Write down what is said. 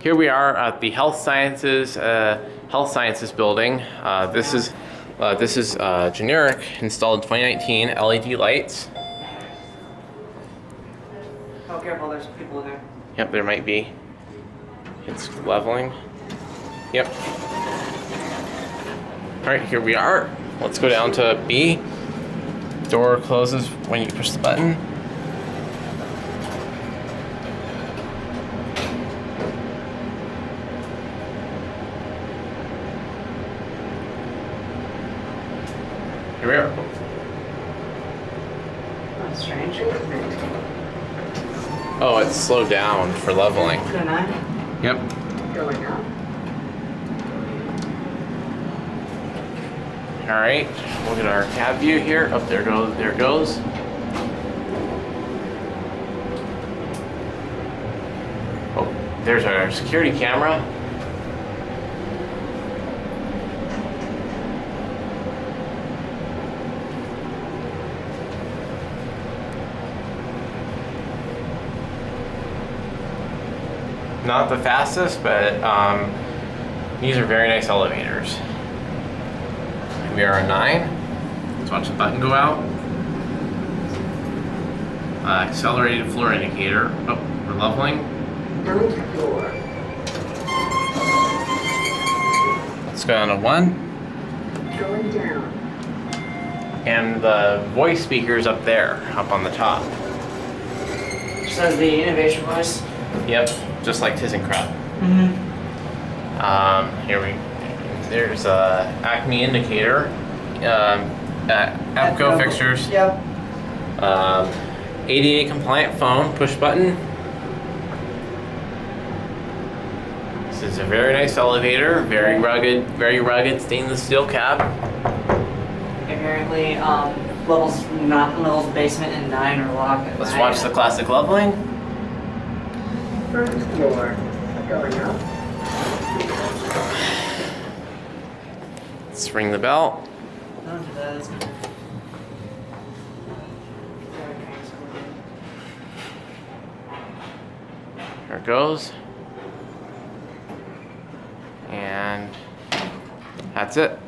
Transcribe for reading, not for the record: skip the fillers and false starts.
Here we are at the Health Sciences building. This is generic, installed 2019 LED lights. Oh, careful, there's people in there. Yep, there might be. It's leveling. Yep. All right, here we are. Let's go down to B. Door closes when you push the button. Here we are. That's strange. Oh, it's slowed down for leveling. Good night. Yep. Going up. All right, look at our cab view here. Up there goes. There it goes. Oh, there's our security camera. Not the fastest, but these are very nice elevators. We are on 9. Let's watch the button go out. Accelerated floor indicator. Oh, we're leveling. Ninth floor. Let's go down to 1. Going down. And the voice speaker's up there, up on the top. Says the innovation voice. Yep, just like ThyssenKrupp. There's a Acme indicator, EPCO fixtures. Yep. ADA compliant phone, push button. This is a very nice elevator, very rugged stainless steel cab. Apparently, levels basement and 9 are locked. Let's watch the classic leveling. First floor. Going up. Let's ring the bell. There it goes. And that's it.